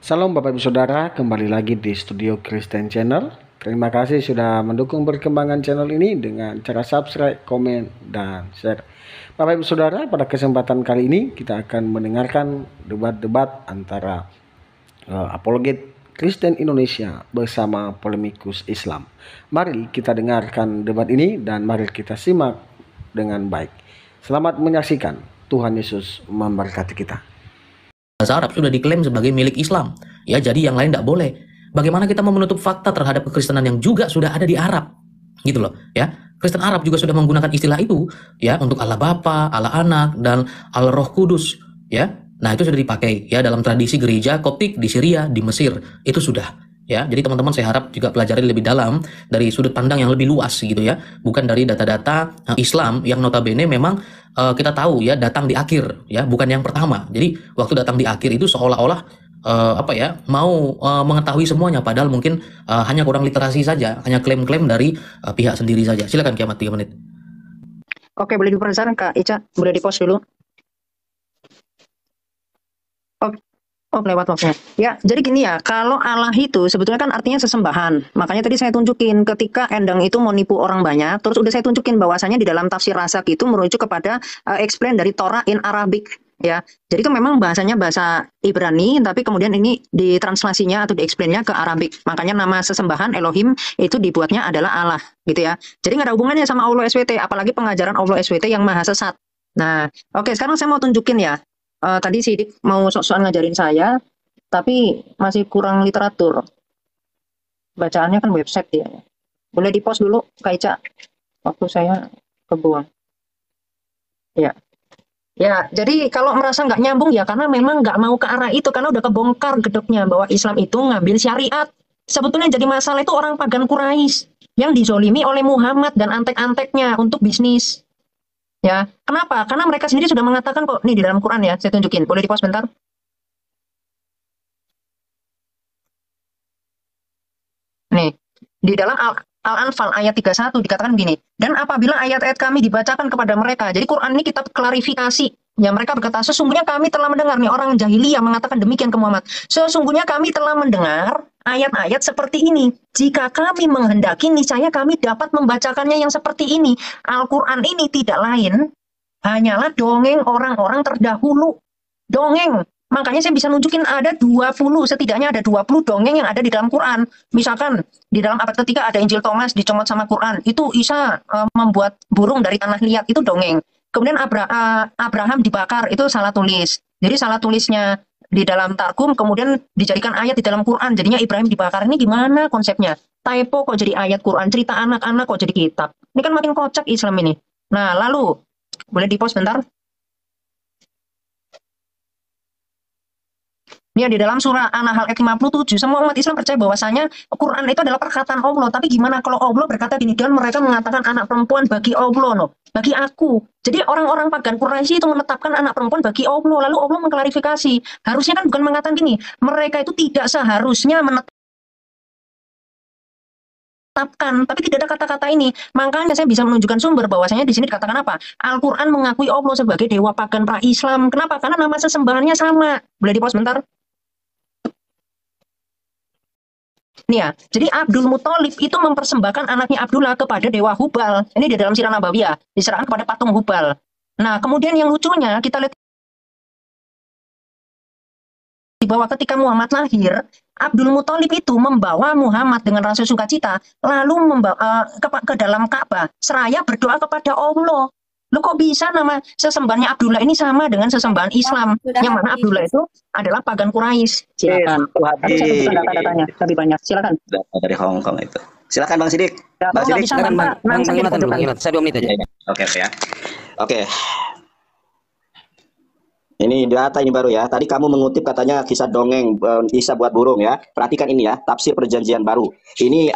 Salam Bapak Ibu Saudara, kembali lagi di Studio Kristen Channel. Terima kasih sudah mendukung perkembangan channel ini dengan cara subscribe, komen, dan share. Bapak Ibu Saudara, pada kesempatan kali ini kita akan mendengarkan debat-debat antara apologet Kristen Indonesia bersama polemikus Islam. Mari kita dengarkan debat ini dan mari kita simak dengan baik. Selamat menyaksikan. Tuhan Yesus memberkati kita. Bahasa Arab sudah diklaim sebagai milik Islam, ya, jadi yang lain tidak boleh. Bagaimana kita mau menutup fakta terhadap kekristenan yang juga sudah ada di Arab, gitu loh, ya. Kristen Arab juga sudah menggunakan istilah itu, ya, untuk Allah Bapa, Allah Anak, dan Allah Roh Kudus, ya. Nah, itu sudah dipakai, ya, dalam tradisi gereja Koptik di Syria, di Mesir, itu sudah. Ya, jadi teman-teman saya harap juga pelajari lebih dalam dari sudut pandang yang lebih luas gitu ya, bukan dari data-data Islam yang notabene memang kita tahu ya datang di akhir ya, bukan yang pertama. Jadi waktu datang di akhir itu seolah-olah mau mengetahui semuanya, padahal mungkin hanya kurang literasi saja, hanya klaim-klaim dari pihak sendiri saja. Silakan Kiamat 3 menit. Oke, boleh dipersilakan Kak Ica, boleh di-pause dulu. Oh, lewat waktunya. Ya, jadi gini ya, kalau Allah itu sebetulnya kan artinya sesembahan. Makanya tadi saya tunjukin ketika Endang itu mau nipu orang banyak, terus udah saya tunjukin bahwasanya di dalam tafsir Rasak itu merujuk kepada explain dari Torah in Arabic. Ya, jadi itu memang bahasanya bahasa Ibrani, tapi kemudian ini ditranslasinya atau di-explainnya ke Arabik. Makanya nama sesembahan Elohim itu dibuatnya adalah Allah, gitu ya. Jadi nggak ada hubungannya sama Allah SWT, apalagi pengajaran Allah SWT yang maha sesat. Nah, oke, sekarang saya mau tunjukin ya. Tadi Sidik mau sok-sokan ngajarin saya, tapi masih kurang literatur. Bacaannya kan website dia. Boleh di-pause dulu, Kak Ica. Waktu saya kebuang. Ya. Ya, jadi kalau merasa nggak nyambung ya karena memang nggak mau ke arah itu, karena udah kebongkar gedoknya bahwa Islam itu ngambil syariat. Sebetulnya jadi masalah itu orang pagan Quraisy yang dizolimi oleh Muhammad dan antek-anteknya untuk bisnis. Ya, kenapa? Karena mereka sendiri sudah mengatakan kok, nih di dalam Quran ya, saya tunjukin. Boleh di-pause bentar? Nih, di dalam Al-Anfal ayat 31 dikatakan gini, dan apabila ayat-ayat kami dibacakan kepada mereka, jadi Quran ini kitab klarifikasi. Ya, mereka berkata, sesungguhnya kami telah mendengar, nih orang jahiliyah mengatakan demikian ke Muhammad. Sesungguhnya kami telah mendengar ayat-ayat seperti ini. Jika kami menghendaki, niscaya kami dapat membacakannya yang seperti ini. Al-Quran ini tidak lain, hanyalah dongeng orang-orang terdahulu. Dongeng. Makanya saya bisa nunjukin ada 20, setidaknya ada 20 dongeng yang ada di dalam Quran. Misalkan di dalam abad ketiga ada Injil Thomas dicomot sama Quran. Itu Isa membuat burung dari tanah liat, itu dongeng. Kemudian Abraham dibakar, itu salah tulis. Jadi salah tulisnya di dalam Targum kemudian dijadikan ayat di dalam Quran. Jadinya Ibrahim dibakar. Ini gimana konsepnya? Typo kok jadi ayat Quran, cerita anak-anak kok jadi kitab. Ini kan makin kocak Islam ini. Nah, lalu boleh di-pause bentar? Ya, di dalam surah An-Nahl ayat 57, semua umat Islam percaya bahwasanya Quran itu adalah perkataan Allah. Tapi gimana kalau Allah berkata gini, dan mereka mengatakan anak perempuan bagi Allah, no, bagi aku. Jadi orang-orang pagan Quraisy itu menetapkan anak perempuan bagi Allah. Lalu Allah mengklarifikasi. Harusnya kan bukan mengatakan gini, mereka itu tidak seharusnya menetapkan, tapi tidak ada kata-kata ini. Makanya saya bisa menunjukkan sumber bahwasanya di sini dikatakan apa? Al-Quran mengakui Allah sebagai dewa pagan pra-Islam. Kenapa? Karena nama sesembahannya sama. Boleh di-pause bentar? Nih ya, jadi Abdul Muthalib itu mempersembahkan anaknya Abdullah kepada Dewa Hubal. Ini di dalam Sirah Nabawiyah, diserahkan kepada patung Hubal. Nah, kemudian yang lucunya kita lihat di bawah ketika Muhammad lahir, Abdul Muthalib itu membawa Muhammad dengan rasa sukacita, lalu membawa ke dalam Ka'bah, seraya berdoa kepada Allah. Lu kok bisa nama sesembahannya Abdullah ini sama dengan sesembahan Islam? Yang mana Abdullah itu adalah pagan Quraisy. Silakan. Tadi saya tunjukkan data-datanya lebih banyak. Silakan. Data dari Hong Kong itu. Silakan Bang Sidik. Bang Sidik, silakan Bang. Saya 2 menit aja. Oke ya. Oke. Ini data ini baru ya. Tadi kamu mengutip katanya kisah dongeng Isa buat burung ya. Perhatikan ini ya, tafsir perjanjian baru. Ini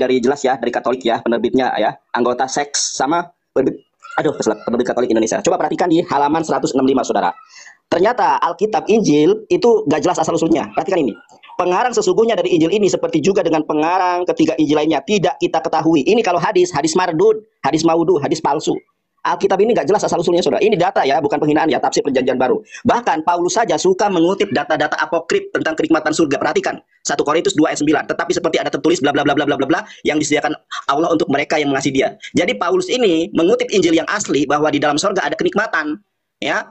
dari jelas ya, dari Katolik ya, penerbitnya ya. Anggota seks sama penerbit Katolik Indonesia. Coba perhatikan di halaman 165, Saudara. Ternyata Alkitab Injil itu gak jelas asal-usulnya. Perhatikan ini. Pengarang sesungguhnya dari Injil ini seperti juga dengan pengarang ketiga Injil lainnya tidak kita ketahui. Ini kalau hadis mardud, hadis maudu, hadis palsu. Alkitab ini nggak jelas asal-usulnya, saudara. Ini data ya, bukan penghinaan ya, tafsir perjanjian baru. Bahkan Paulus saja suka mengutip data-data apokrif tentang kenikmatan surga. Perhatikan, 1 Korintus 2 ayat 9. Tetapi seperti ada tertulis bla bla bla bla bla bla bla yang disediakan Allah untuk mereka yang mengasihi Dia. Jadi Paulus ini mengutip Injil yang asli bahwa di dalam surga ada kenikmatan, ya.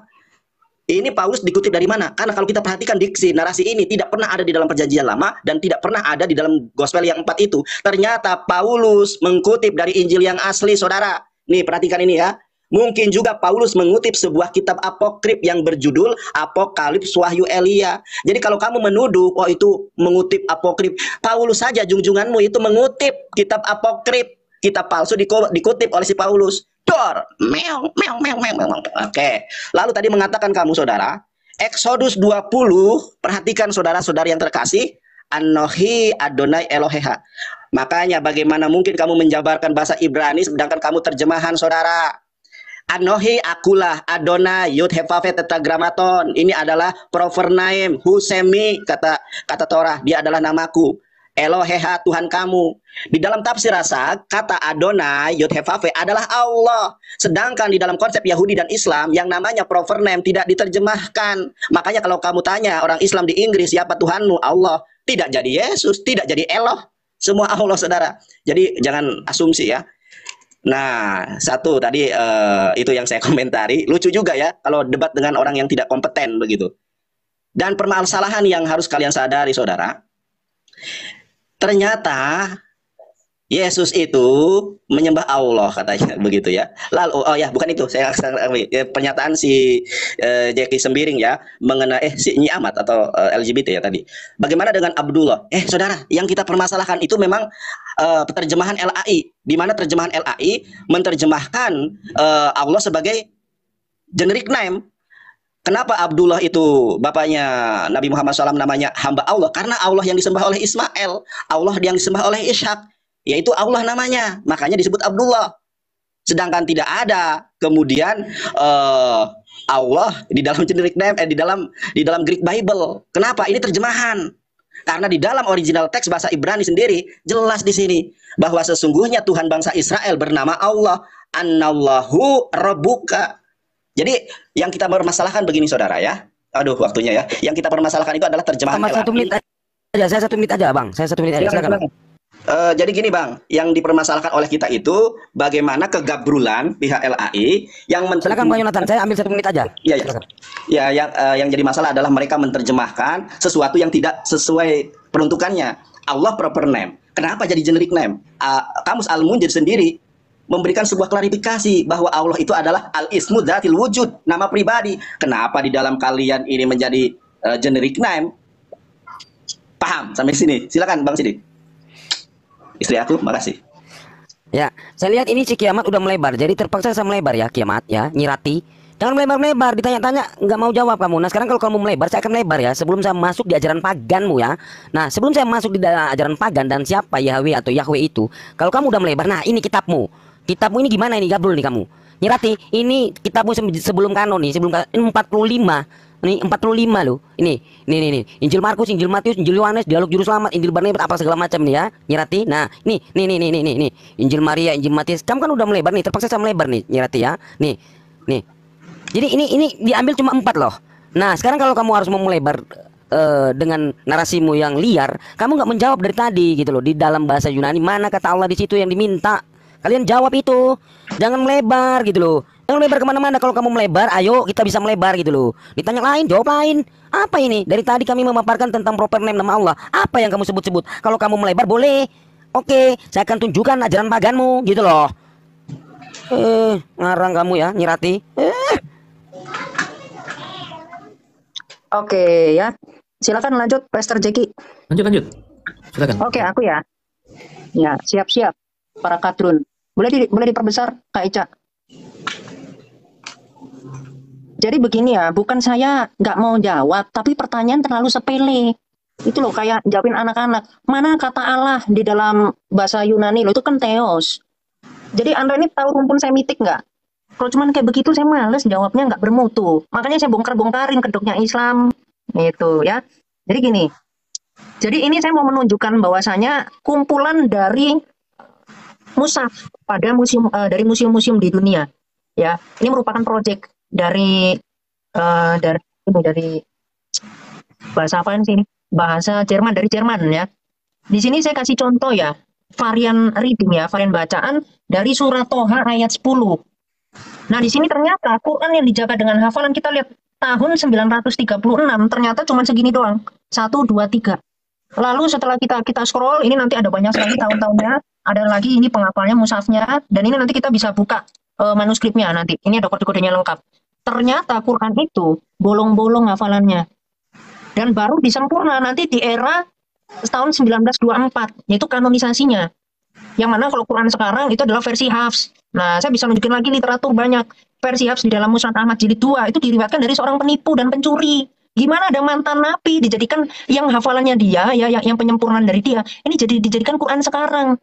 Ini Paulus dikutip dari mana? Karena kalau kita perhatikan diksi, narasi ini tidak pernah ada di dalam perjanjian lama dan tidak pernah ada di dalam gospel yang 4 itu. Ternyata Paulus mengutip dari Injil yang asli, saudara. Nih, perhatikan ini ya. Mungkin juga Paulus mengutip sebuah kitab apokrif yang berjudul Apokalips Wahyu Elia. Jadi kalau kamu menuduh, oh itu mengutip apokrif, Paulus saja junjunganmu itu mengutip kitab apokrif, kitab palsu dikutip oleh si Paulus. Dor, meong, meong, meong, meong, meong. Oke. Lalu tadi mengatakan kamu, saudara, Exodus 20, perhatikan saudara-saudara yang terkasih, Anohi Adonai Eloheha. Makanya bagaimana mungkin kamu menjabarkan bahasa Ibrani sedangkan kamu terjemahan, saudara? Anohi akulah Adonai Yud Hevavet Tetragrammaton. Ini adalah proper name, Husemi, kata Torah, dia adalah namaku. Eloheha, Tuhan kamu. Di dalam tafsir rasa, kata Adonai Yud Hevavet adalah Allah. Sedangkan di dalam konsep Yahudi dan Islam yang namanya proper name tidak diterjemahkan. Makanya kalau kamu tanya orang Islam di Inggris, siapa Tuhanmu? Allah. Tidak jadi Yesus, tidak jadi Eloh. Semua Allah, saudara. Jadi jangan asumsi ya. Nah, satu tadi itu yang saya komentari. Lucu juga ya kalau debat dengan orang yang tidak kompeten begitu. Dan permasalahan yang harus kalian sadari, saudara. Ternyata Yesus itu menyembah Allah katanya begitu ya. Lalu oh ya, bukan itu. Pernyataan si Jeki Sembiring ya mengenai si Nyi Amat atau LGBT ya tadi. Bagaimana dengan Abdullah? Saudara, yang kita permasalahkan itu memang terjemahan LAI, di mana terjemahan LAI menerjemahkan Allah sebagai generic name. Kenapa Abdullah itu bapaknya Nabi Muhammad SAW namanya hamba Allah? Karena Allah yang disembah oleh Ismail, Allah yang disembah oleh Ishak, yaitu Allah namanya, makanya disebut Abdullah. Sedangkan tidak ada kemudian Allah di dalam generic name, di dalam Greek Bible. Kenapa? Ini terjemahan. Karena di dalam original teks bahasa Ibrani sendiri jelas di sini bahwa sesungguhnya Tuhan bangsa Israel bernama Allah, Annallahu Rabbuka. Jadi yang kita permasalahkan begini, saudara ya. Aduh, waktunya ya. Yang kita permasalahkan itu adalah terjemahan LAI. 1 menit aja, saya 1 menit aja, Bang. Saya 1 menit aja, silakan. Jadi gini, Bang, yang dipermasalahkan oleh kita itu bagaimana kegabrulan pihak LAI yang silakan Bang Yonatan, saya ambil 1 menit aja. Iya, ya. Yang jadi masalah adalah mereka menerjemahkan sesuatu yang tidak sesuai peruntukannya. Allah proper name. Kenapa jadi generic name? Kamus Al-Munjid sendiri memberikan sebuah klarifikasi bahwa Allah itu adalah Al-Ismu Dzatil Wujud, nama pribadi. Kenapa di dalam kalian ini menjadi generic name? Paham sampai sini? Silakan Bang Sidi. Istri aku, makasih. Ya, saya lihat ini si Kiamat udah melebar, jadi terpaksa saya melebar ya, Kiamat ya, Nyirati. Jangan melebar-melebar, ditanya-tanya nggak mau jawab kamu. Nah sekarang kalau kamu melebar, saya akan melebar ya, sebelum saya masuk di ajaran paganmu ya. Nah sebelum saya masuk di ajaran pagan dan siapa Yahweh atau Yahweh itu, kalau kamu udah melebar, nah ini kitabmu. Kitabmu ini gimana ini, gabrul nih kamu. Nyirati, ini kitabmu sebelum kanon nih, sebelum 45. Ini 45 loh. Ini. Injil Markus, Injil Matius, Injil Yohanes, Dialog Juru Selamat, Injil Barnabas, apa segala macam nih ya, Nyirati. Nah, ini. Injil Maria, Injil Matius. Kamu kan udah melebar nih, terpaksa saya melebar nih, Nyirati ya. Nih. Jadi ini diambil cuma 4 loh. Nah, sekarang kalau kamu harus mau melebar dengan narasimu yang liar, kamu nggak menjawab dari tadi gitu loh. Di dalam bahasa Yunani mana kata Allah di situ yang diminta? Kalian jawab itu. Jangan melebar gitu loh. Jangan melebar kemana-mana. Kalau kamu melebar, ayo kita bisa melebar gitu loh. Ditanya lain, jawab lain. Apa ini? Dari tadi kami memaparkan tentang proper name nama Allah. Apa yang kamu sebut-sebut? Kalau kamu melebar boleh. Oke, saya akan tunjukkan ajaran paganmu gitu loh. Ngarang kamu ya, Nyirati. Oke ya. Silakan lanjut, Pastor Jeki. Lanjut. Silakan. Oke, aku ya. Ya, siap-siap para kadrun. Boleh diperbesar, Kak Ica. Jadi begini ya, bukan saya nggak mau jawab, tapi pertanyaan terlalu sepele. Itu loh, kayak jawabin anak-anak. Mana kata Allah di dalam bahasa Yunani loh, itu kan theos. Jadi Anda ini tahu rumpun semitik nggak? Kalau cuman kayak begitu saya males jawabnya, nggak bermutu. Makanya saya bongkar-bongkarin kedoknya Islam. Itu ya. Jadi gini. Jadi ini saya mau menunjukkan bahwasanya kumpulan dari mushaf pada dari museum-museum di dunia. ya. Ini merupakan proyek dari dari bahasa apa sih ini? Bahasa Jerman, dari Jerman ya. Di sini saya kasih contoh ya, varian reading ya, varian bacaan dari surat Toha ayat 10. Nah, di sini ternyata Quran yang dijaga dengan hafalan, kita lihat tahun 936 ternyata cuma segini doang. 1 2 3. Lalu setelah kita scroll, ini nanti ada banyak sekali tahun-tahunnya, ada lagi ini penghafalnya, mushafnya, dan ini nanti kita bisa buka manuskripnya nanti. Ini ada kode-kodenya lengkap. Ternyata Quran itu bolong-bolong hafalannya. Dan baru disempurna nanti di era tahun 1924, yaitu kanonisasinya. Yang mana kalau Quran sekarang itu adalah versi Hafs. Nah, saya bisa nunjukin lagi literatur banyak. Versi Hafs di dalam Musnad Ahmad jilid 2 itu diriwayatkan dari seorang penipu dan pencuri. Gimana ada mantan nabi dijadikan yang hafalannya dia, ya, yang penyempurnaan dari dia, ini dijadikan Quran sekarang.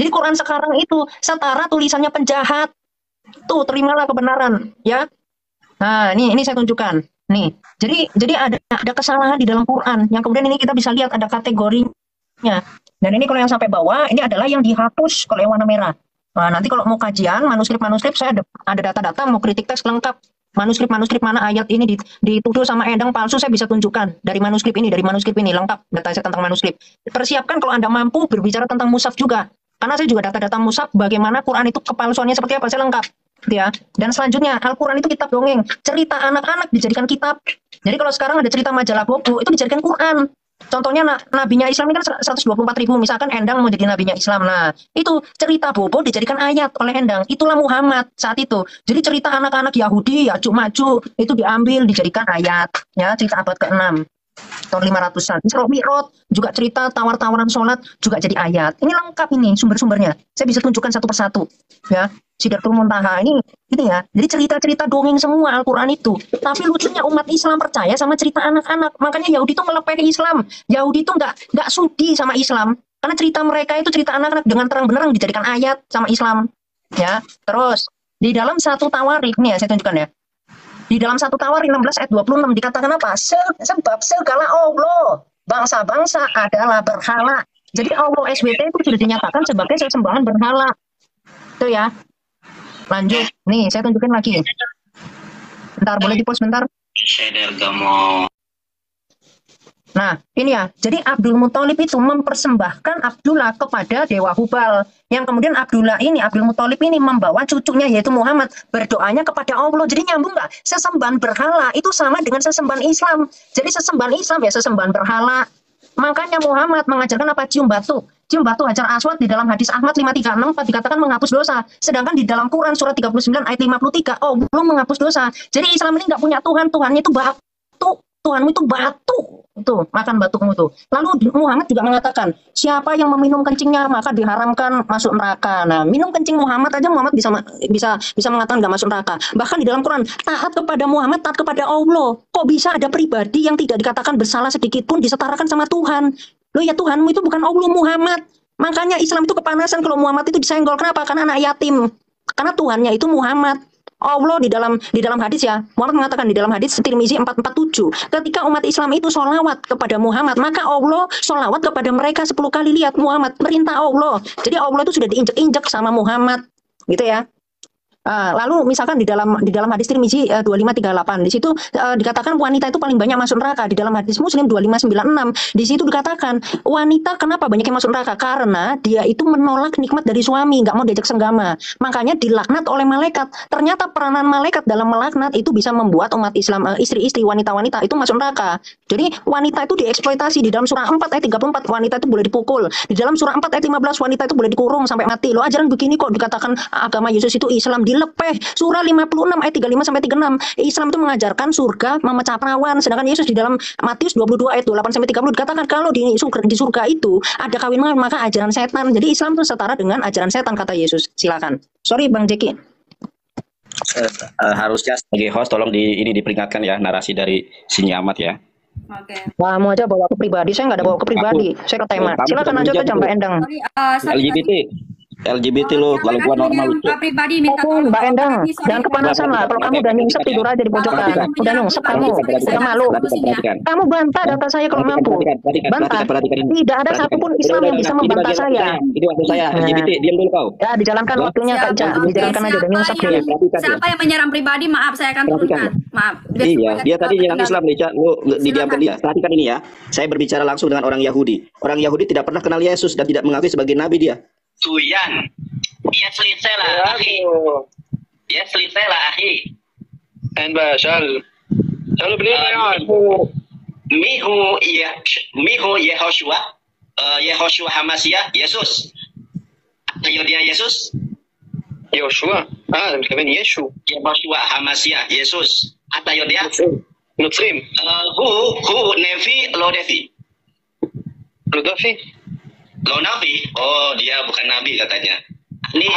Jadi Quran sekarang itu setara tulisannya penjahat. Tuh, terimalah kebenaran, ya. Nah, ini saya tunjukkan. Nih, jadi ada kesalahan di dalam Quran yang kemudian ini kita bisa lihat ada kategorinya. Dan ini kalau yang sampai bawah, ini adalah yang dihapus kalau yang warna merah. Nah, nanti kalau mau kajian, manuskrip saya ada data-data, mau kritik teks lengkap. Manuskrip mana ayat ini dituduh sama Endang palsu, saya bisa tunjukkan dari manuskrip ini lengkap data saya tentang manuskrip. Persiapkan kalau Anda mampu berbicara tentang mushaf juga. Karena saya juga data-data mushaf, bagaimana Quran itu kepalsuannya seperti apa, saya lengkap. Ya. Dan selanjutnya, Al-Quran itu kitab dongeng. Cerita anak-anak dijadikan kitab. Jadi kalau sekarang ada cerita majalah Bobo, itu dijadikan Quran. Contohnya nabinya Islam ini kan 124.000, misalkan Endang mau jadi nabinya Islam. Nah, itu cerita Bobo dijadikan ayat oleh Endang. Itulah Muhammad saat itu. Jadi cerita anak-anak Yahudi, Ya'juj Ma'juj itu diambil dijadikan ayat. Ya, cerita abad ke-6. Tahun 500-an. Isra Mi'raj juga cerita tawar-tawaran sholat juga jadi ayat. Ini lengkap ini sumber-sumbernya. Saya bisa tunjukkan satu persatu. Ya, Sidratul Muntaha ini ya. Jadi cerita-cerita dongeng semua Al-Quran itu. Tapi lucunya umat Islam percaya sama cerita anak-anak. Makanya Yahudi itu melepeh Islam. Yahudi itu nggak sudi sama Islam. Karena cerita mereka itu cerita anak-anak dengan terang-benderang dijadikan ayat sama Islam. Ya, terus di dalam satu Tawarikh nih ya, saya tunjukkan ya. Di dalam satu Tawarikh 16 ayat 26 dikatakan apa? Sebab segala Allah, bangsa-bangsa adalah berhala. Jadi Allah SWT itu sudah dinyatakan sebagai sesembahan berhala. Itu ya. Lanjut. Nih, saya tunjukin lagi. Bentar, boleh di-pause bentar? Nah, ini ya. Jadi Abdul Muthalib itu mempersembahkan Abdullah kepada Dewa Hubal. Yang kemudian Abdul Muthalib ini membawa cucunya yaitu Muhammad berdoanya kepada Allah. Jadi nyambung nggak? Sesembahan berhala itu sama dengan sesembahan Islam. Jadi sesembahan Islam ya sesembahan berhala. Makanya Muhammad mengajarkan apa? Cium batu. Cium batu Hajar Aswad di dalam hadis Ahmad 5364 dikatakan menghapus dosa. Sedangkan di dalam Quran surat 39 ayat 53, oh belum menghapus dosa. Jadi Islam ini nggak punya Tuhan. Tuhannya itu batu. Tuhanmu itu batu. Tuh, makan batumu tuh. Lalu Muhammad juga mengatakan, siapa yang meminum kencingnya maka diharamkan masuk neraka. Nah, minum kencing Muhammad aja Muhammad bisa mengatakan nggak masuk neraka. Bahkan di dalam Quran, taat kepada Muhammad, taat kepada Allah. Kok bisa ada pribadi yang tidak dikatakan bersalah sedikit pun disetarakan sama Tuhan? Loh ya, Tuhanmu itu bukan Allah Muhammad. Makanya Islam itu kepanasan kalau Muhammad itu disenggol. Kenapa? Karena anak yatim. Karena Tuhannya itu Muhammad. Allah di dalam hadis ya, Muhammad mengatakan di dalam hadis Tirmizi 447, ketika umat Islam itu sholawat kepada Muhammad, maka Allah sholawat kepada mereka 10 kali. Lihat Muhammad, perintah Allah. Jadi Allah itu sudah diinjek-injek sama Muhammad, gitu ya. Lalu misalkan di dalam hadis Tirmizi 2538 di situ dikatakan wanita itu paling banyak masuk neraka. Di dalam hadis Muslim 2596 di situ dikatakan wanita kenapa banyak yang masuk neraka? Karena dia itu menolak nikmat dari suami, nggak mau diajak senggama. Makanya dilaknat oleh malaikat. Ternyata peranan malaikat dalam melaknat itu bisa membuat umat Islam istri-istri wanita-wanita itu masuk neraka. Jadi wanita itu dieksploitasi. Di dalam surah 4 ayat 34 wanita itu boleh dipukul. Di dalam surah 4 ayat 15 wanita itu boleh dikurung sampai mati. Loh, ajaran begini kok dikatakan agama Yesus itu Islam lepeh. Surah 56 ayat 35 sampai 36. Islam itu mengajarkan surga memecah perawan, sedangkan Yesus di dalam Matius 22 ayat 28 sampai 30 dikatakan kalau di surga itu ada kawin maka ajaran setan. Jadi Islam itu setara dengan ajaran setan kata Yesus. Silakan. Sorry Bang Jeki. Harusnya sebagai host tolong ini diperingatkan ya narasi dari Sini Ahmad ya. Oke. Kamu aja bawa ke pribadi, saya nggak ada bawa ke pribadi. Saya ke tema. Silakan aja ke Mbak Endang. LGBT. LGBT lu, kalau gua normal lucu. Pribadi minta Oh, tolong. Mbak Endang, Ini sorry. jangan kepanasan lah. Kalau kamu udah nyungsep tidur aja di pojokan. Perhatikan. Udah nyungsep kamu, Perhatikan. udah malu. Perhatikan. Kamu bantah data saya kalau mampu. Bantah. Tidak ada satupun Islam yang bisa membantah saya. Ini waktu saya, LGBT, diam dulu kau. Ya, dijalankan waktunya Kak Ica. Dijalankan aja, udah nyungsep dia. Siapa yang menyerang pribadi, maaf saya akan turunkan. Maaf. Iya, dia tadi nyerang Islam nih, Cak. Lu didiamkan dia. Perhatikan ini ya. Saya berbicara langsung dengan orang Yahudi. Orang Yahudi tidak pernah kenal Yesus dan tidak mengakui sebagai nabi dia. Tuyan. Ya selesai lah, akhi. Ya selesai lah, akhi. أنبا شال شالوا بليه يعني Mihu Yehoshua. Yehoshua Hamasiah, Yesus. Ayo dia Yesus. يوشوا كمان يشو Yehoshua Hamasiah, Yesus. Atayo dia. نطريم Who Nevi, lo Nevi. لطفي Lo Nabi. Oh, dia bukan nabi katanya. Ini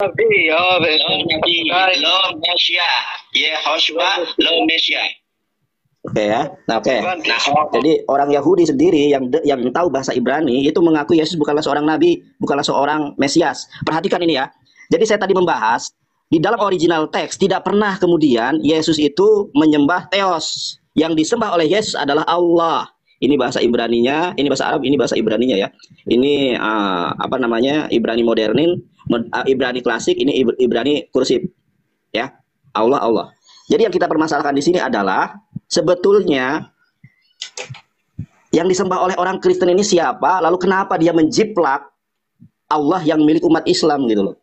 نبي Lo Mesiah. Yehoshua Lo Mesiah. Oke ya. Nah, oke. Nah, Jadi orang Yahudi sendiri yang tahu bahasa Ibrani itu mengaku Yesus bukanlah seorang nabi, bukanlah seorang Mesias. Perhatikan ini ya. Jadi saya tadi membahas di dalam original teks tidak pernah kemudian Yesus itu menyembah Theos. Yang disembah oleh Yesus adalah Allah. Ini bahasa Ibraninya, ini bahasa Arab, ini bahasa Ibraninya ya. Ini apa namanya? Ibrani modernin, Ibrani klasik, ini Ibrani kursif. Ya. Allah. Jadi yang kita permasalahkan di sini adalah sebetulnya yang disembah oleh orang Kristen ini siapa? Lalu kenapa dia menjiplak Allah yang milik umat Islam gitu loh.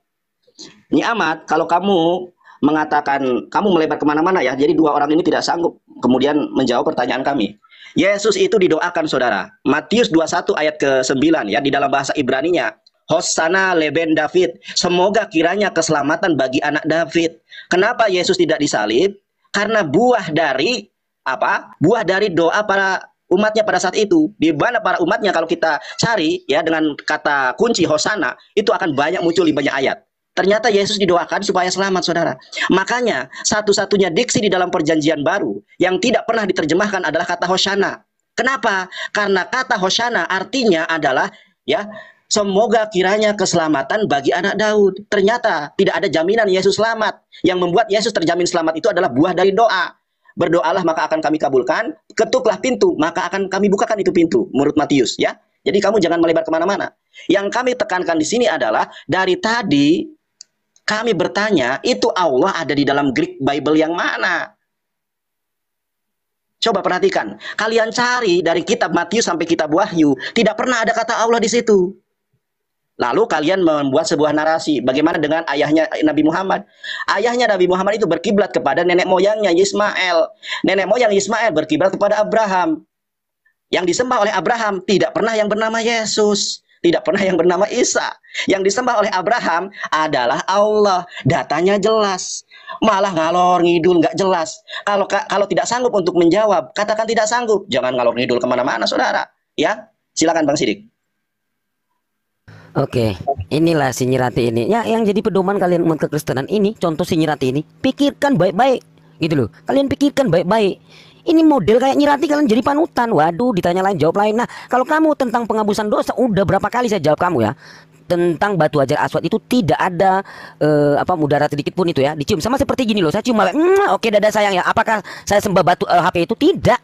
Ini amat, kalau kamu mengatakan, kamu melebar kemana-mana ya. Jadi dua orang ini tidak sanggup kemudian menjawab pertanyaan kami. Yesus itu didoakan saudara. Matius 21 ayat ke-9 ya, di dalam bahasa Ibraninya. Hosanna leben David. Semoga kiranya keselamatan bagi anak David. Kenapa Yesus tidak disalib? Karena buah dari apa? Buah dari doa para umatnya pada saat itu. Di mana para umatnya kalau kita cari ya dengan kata kunci Hosanna, itu akan banyak muncul di banyak ayat. Ternyata Yesus didoakan supaya selamat saudara. Makanya satu-satunya diksi di dalam perjanjian baru yang tidak pernah diterjemahkan adalah kata Hosanna. Kenapa? Karena kata Hosanna artinya adalah ya, semoga kiranya keselamatan bagi anak Daud. Ternyata tidak ada jaminan Yesus selamat. Yang membuat Yesus terjamin selamat itu adalah buah dari doa. Berdoalah maka akan kami kabulkan. Ketuklah pintu maka akan kami bukakan itu pintu. Menurut Matius ya. Jadi kamu jangan melebar kemana-mana. Yang kami tekankan di sini adalah dari tadi kami bertanya itu Allah ada di dalam Greek Bible yang mana? Coba perhatikan. Kalian cari dari kitab Matius sampai kitab Wahyu. Tidak pernah ada kata Allah di situ. Lalu kalian membuat sebuah narasi. Bagaimana dengan ayahnya Nabi Muhammad? Ayahnya Nabi Muhammad itu berkiblat kepada nenek moyangnya Ismail. Nenek moyang Ismail berkiblat kepada Abraham. Yang disembah oleh Abraham tidak pernah yang bernama Yesus. Tidak pernah yang bernama Isa. Yang disembah oleh Abraham adalah Allah. Datanya jelas. Malah ngalor ngidul nggak jelas. Kalau tidak sanggup untuk menjawab, katakan tidak sanggup. Jangan ngalor ngidul kemana-mana saudara. Ya, silakan Bang Sidik. Oke, inilah si Nyirati ini. Ya, yang jadi pedoman kalian umat kekristenan ini, contoh si Nyirati ini, pikirkan baik-baik, gitu loh. Kalian pikirkan baik-baik. Ini model kayak Nyirati kalian jadi panutan. Waduh, ditanya lain jawab lain. Nah, kalau kamu tentang penghapusan dosa, udah berapa kali saya jawab kamu ya. Tentang batu hajar aswad itu tidak ada mudarat sedikit pun itu ya. Dicium sama seperti gini loh. Saya cium malah, oke dada sayang ya. Apakah saya sembah batu HP itu? Tidak.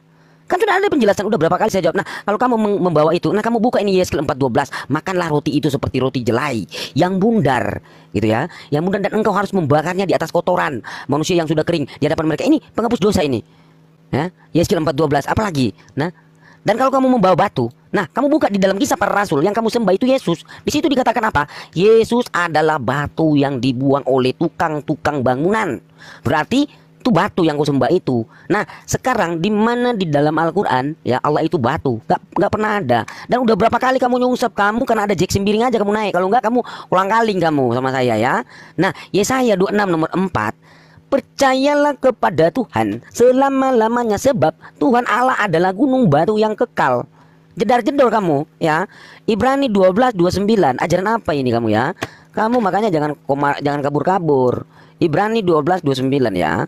Kan sudah ada penjelasan, udah berapa kali saya jawab. Nah, kalau kamu membawa itu, nah kamu buka ini Yeskel 4:12, makanlah roti itu seperti roti jelai yang bundar, gitu ya. Yang bundar dan engkau harus membakarnya di atas kotoran manusia yang sudah kering di hadapan mereka. Ini penghapus dosa ini. Ya, Yeskel 4:12, apalagi? Nah, dan kalau kamu membawa batu, nah kamu buka di dalam Kisah Para Rasul, yang kamu sembah itu Yesus. Di situ dikatakan apa? Yesus adalah batu yang dibuang oleh tukang-tukang bangunan. Berarti itu batu yang kau sembah itu. Nah, sekarang di mana di dalam Al-Qur'an ya Allah itu batu? Gak pernah ada. Dan udah berapa kali kamu nyungsep, kamu karena ada Jack Sembiring aja kamu naik. Kalau enggak kamu ulang kaling kamu sama saya ya. Nah, Yesaya 26 nomor 4. Percayalah kepada Tuhan selama-lamanya sebab Tuhan Allah adalah gunung batu yang kekal. Jedar-jedor kamu ya. Ibrani 12:29. Ajaran apa ini kamu ya? Kamu makanya jangan kabur-kabur. Ibrani 12:29 ya.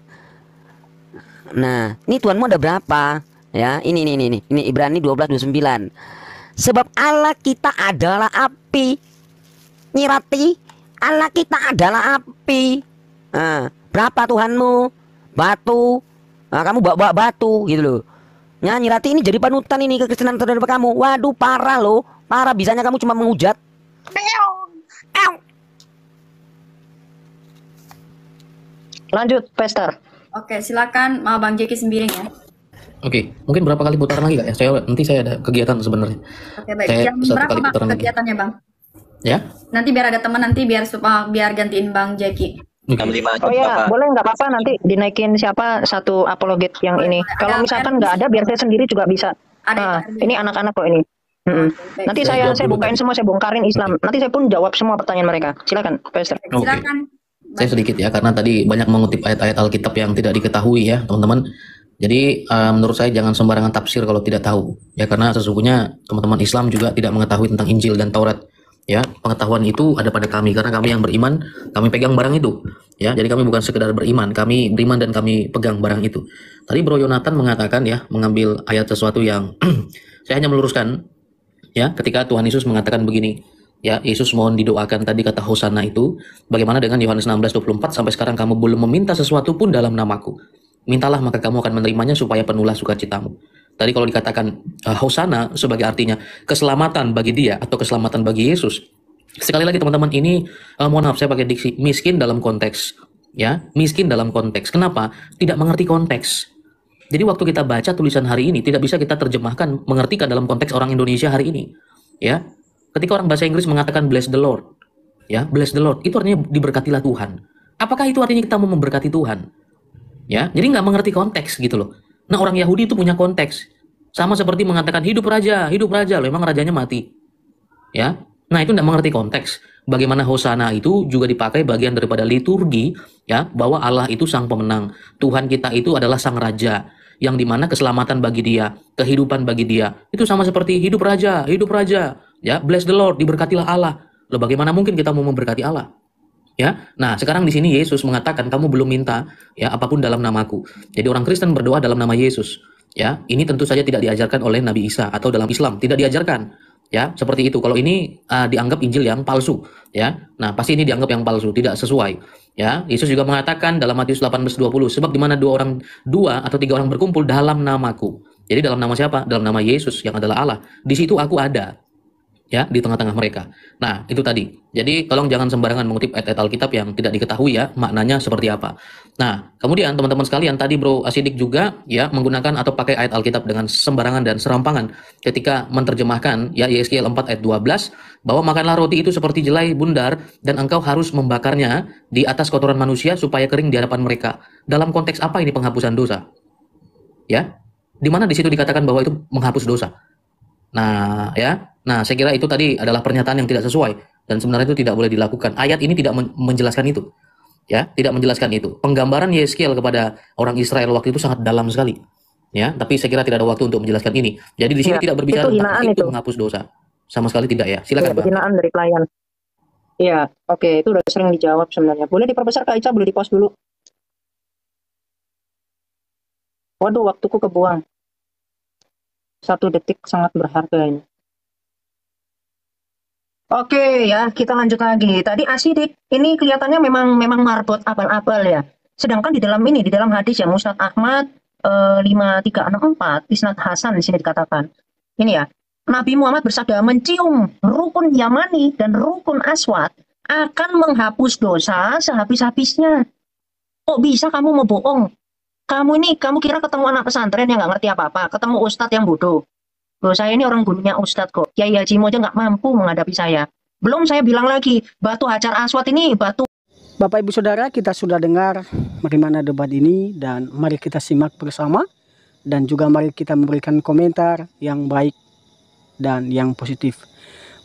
Nah, ini Tuhanmu ada berapa? Ya, ini Ibrani 12:29. Sebab Allah kita adalah api. nyirati Allah kita adalah api. Nah, berapa Tuhanmu? Batu. Nah, kamu bawa batu gitu loh. Nah, nyirati ini jadi panutan ini kekristenan terhadap kamu. Waduh, parah loh. Parah, bisanya kamu cuma menghujat. Lanjut, Pastor. Oke, silakan mau Bang Jeki Sembiring ya. Oke, mungkin berapa kali putaran lagi kak ya? Nanti saya ada kegiatan sebenarnya. Oke, baik. Saya Jam satu berapa kali Bang putaran lagi. kegiatannya Bang? Ya? Nanti biar ada teman nanti biar gantiin Bang Jeki. Jam 5 Oh ya, Bapak. boleh nggak apa-apa nanti dinaikin siapa satu apologet yang ini. Kalau misalkan nggak ada, biar saya sendiri juga bisa. Ada Ini anak-anak kok ini. baik. Nanti Saya saya jawab dulu bukain tadi. semua, saya bongkarin Islam. Nanti saya pun jawab semua pertanyaan mereka. Silakan, Pastor. Oke. Silakan. Saya sedikit ya, karena tadi banyak mengutip ayat-ayat Alkitab yang tidak diketahui ya, teman-teman. Jadi menurut saya jangan sembarangan tafsir kalau tidak tahu. Ya, karena sesungguhnya teman-teman Islam juga tidak mengetahui tentang Injil dan Taurat. Ya, pengetahuan itu ada pada kami karena kami yang beriman, kami pegang barang itu. Ya, jadi kami bukan sekedar beriman, kami beriman dan kami pegang barang itu. Tadi Bro Yonatan mengatakan ya, mengambil ayat sesuatu yang saya hanya meluruskan ya, ketika Tuhan Yesus mengatakan begini. Ya, Yesus mohon didoakan tadi kata Hosana itu, bagaimana dengan Yohanes 16:24 sampai sekarang kamu belum meminta sesuatu pun dalam namaku. Mintalah maka kamu akan menerimanya supaya penuhlah sukacitamu. Tadi kalau dikatakan Hosana sebagai artinya keselamatan bagi dia atau keselamatan bagi Yesus. Sekali lagi teman-teman ini mohon maaf saya pakai diksi miskin dalam konteks ya, miskin dalam konteks. Kenapa? Tidak mengerti konteks. Jadi waktu kita baca tulisan hari ini tidak bisa kita terjemahkan mengertikan dalam konteks orang Indonesia hari ini. Ya. Ketika orang bahasa Inggris mengatakan bless the Lord, ya, bless the Lord, itu artinya diberkatilah Tuhan. Apakah itu artinya kita mau memberkati Tuhan? Ya, jadi nggak mengerti konteks gitu loh. Nah, orang Yahudi itu punya konteks. Sama seperti mengatakan hidup raja, loh, memang rajanya mati. Ya, nah itu nggak mengerti konteks. Bagaimana Hosana itu juga dipakai bagian daripada liturgi, ya, bahwa Allah itu sang pemenang, Tuhan kita itu adalah sang raja, yang dimana keselamatan bagi dia, kehidupan bagi dia, itu sama seperti hidup raja, ya, bless the Lord, diberkatilah Allah. Loh, bagaimana mungkin kita mau memberkati Allah? Ya, nah sekarang di sini Yesus mengatakan kamu belum minta ya apapun dalam namaku. Jadi orang Kristen berdoa dalam nama Yesus. Ya, ini tentu saja tidak diajarkan oleh Nabi Isa atau dalam Islam tidak diajarkan. Ya, seperti itu. Kalau ini dianggap Injil yang palsu. Ya, nah pasti ini dianggap yang palsu, tidak sesuai. Ya, Yesus juga mengatakan dalam Matius 18:20, sebab di mana dua atau tiga orang berkumpul dalam namaku. Jadi dalam nama siapa? Dalam nama Yesus yang adalah Allah. Di situ aku ada. Ya, di tengah-tengah mereka. Nah, itu tadi. Jadi, tolong jangan sembarangan mengutip ayat-ayat Alkitab yang tidak diketahui ya, maknanya seperti apa. Nah, kemudian teman-teman sekalian, tadi Bro Asidik juga ya menggunakan atau pakai ayat Alkitab dengan sembarangan dan serampangan ketika menerjemahkan ya Yeskiel 4 ayat 12 bahwa makanlah roti itu seperti jelai bundar dan engkau harus membakarnya di atas kotoran manusia supaya kering di hadapan mereka. Dalam konteks apa ini penghapusan dosa? Ya. Di mana di situ dikatakan bahwa itu menghapus dosa? Nah, ya. Nah, saya kira itu tadi adalah pernyataan yang tidak sesuai dan sebenarnya itu tidak boleh dilakukan. Ayat ini tidak menjelaskan itu. Ya, tidak menjelaskan itu. Penggambaran Yeskiel kepada orang Israel waktu itu sangat dalam sekali. Ya, tapi saya kira tidak ada waktu untuk menjelaskan ini. Jadi di sini Ya, tidak berbicara itu tentang hinaan itu itu. menghapus dosa. Sama sekali tidak ya. Silakan, Bang. Hinaan dari klien. Iya, oke, itu udah sering dijawab sebenarnya. Boleh diperbesar Kak Ica, boleh di-pause dulu. Waduh, waktuku kebuang. 1 detik sangat berharga ini. Oke ya, kita lanjut lagi. Tadi Asidik, ini kelihatannya memang marbot abal-abal ya. Sedangkan di dalam hadis ya Musnad Ahmad 5364, Isnad Hasan di sini dikatakan. Ini ya, Nabi Muhammad bersabda mencium rukun Yamani dan rukun Aswad akan menghapus dosa sehabis-habisnya. Kok bisa kamu mau bohong? Kamu kira ketemu anak pesantren yang nggak ngerti apa-apa, ketemu ustadz yang bodoh. Loh, saya ini orang gurunya ustadz kok. Kiai Haji Mo aja nggak mampu menghadapi saya. Belum saya bilang lagi, batu Hajar Aswad ini batu. Bapak Ibu Saudara, kita sudah dengar bagaimana debat ini dan mari kita simak bersama dan juga mari kita memberikan komentar yang baik dan yang positif.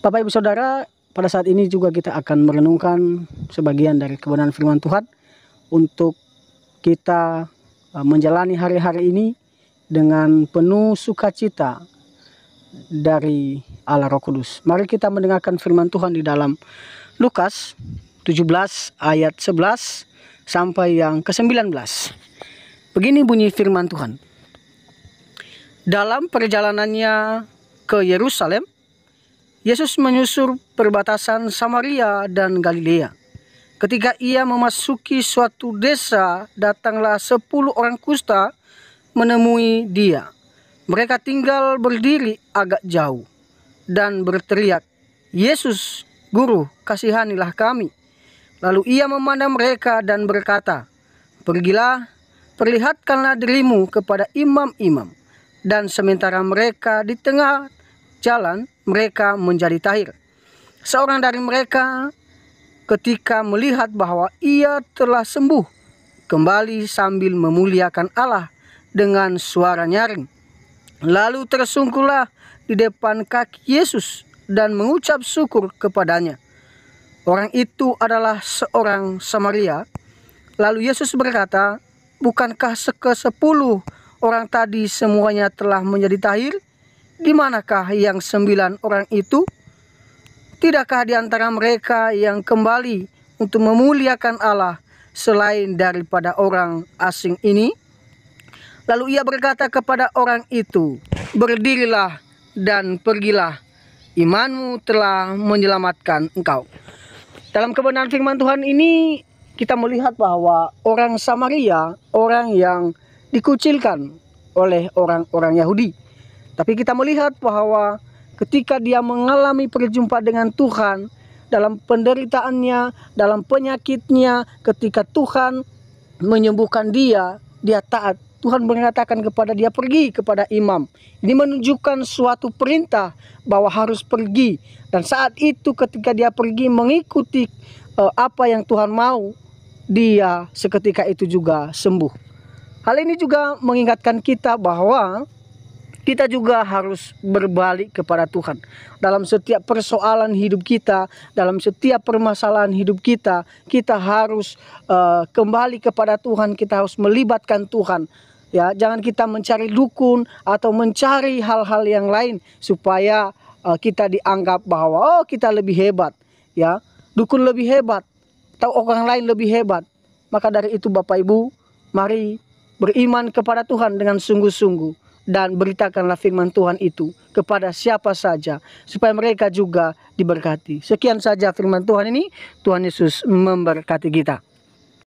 Bapak Ibu Saudara, pada saat ini juga kita akan merenungkan sebagian dari kebenaran firman Tuhan untuk kita menjalani hari-hari ini dengan penuh sukacita dari Allah Roh Kudus. Mari kita mendengarkan firman Tuhan di dalam Lukas 17 ayat 11 sampai yang ke-19. Begini bunyi firman Tuhan. Dalam perjalanannya ke Yerusalem, Yesus menyusur perbatasan Samaria dan Galilea. Ketika ia memasuki suatu desa, datanglah 10 orang kusta menemui dia. Mereka tinggal berdiri agak jauh dan berteriak, "Yesus, Guru, kasihanilah kami." Lalu ia memandang mereka dan berkata, "Pergilah, perlihatkanlah dirimu kepada imam-imam." Dan sementara mereka di tengah jalan, mereka menjadi tahir. Seorang dari mereka ketika melihat bahwa ia telah sembuh, kembali sambil memuliakan Allah dengan suara nyaring. Lalu tersungkurlah di depan kaki Yesus dan mengucap syukur kepadanya. Orang itu adalah seorang Samaria. Lalu Yesus berkata, "Bukankah ke-10 orang tadi semuanya telah menjadi tahir? Di manakah yang 9 orang itu? Tidakkah di antara mereka yang kembali untuk memuliakan Allah selain daripada orang asing ini?" Lalu ia berkata kepada orang itu, "Berdirilah dan pergilah, imanmu telah menyelamatkan engkau." Dalam kebenaran firman Tuhan ini, kita melihat bahwa orang Samaria, orang yang dikucilkan oleh orang-orang Yahudi. Tapi kita melihat bahwa ketika dia mengalami perjumpaan dengan Tuhan, dalam penderitaannya, dalam penyakitnya, ketika Tuhan menyembuhkan dia, dia taat. Tuhan mengatakan kepada dia, pergi kepada imam. Ini menunjukkan suatu perintah bahwa harus pergi. Dan saat itu ketika dia pergi mengikuti apa yang Tuhan mau, dia seketika itu juga sembuh. Hal ini juga mengingatkan kita bahwa kita juga harus berbalik kepada Tuhan. Dalam setiap persoalan hidup kita, dalam setiap permasalahan hidup kita, kita harus kembali kepada Tuhan, kita harus melibatkan Tuhan. Ya, jangan kita mencari dukun atau mencari hal-hal yang lain supaya kita dianggap bahwa kita lebih hebat, ya. Dukun lebih hebat atau orang lain lebih hebat. Maka dari itu Bapak Ibu, mari beriman kepada Tuhan dengan sungguh-sungguh dan beritakanlah firman Tuhan itu kepada siapa saja supaya mereka juga diberkati. Sekian saja firman Tuhan ini. Tuhan Yesus memberkati kita.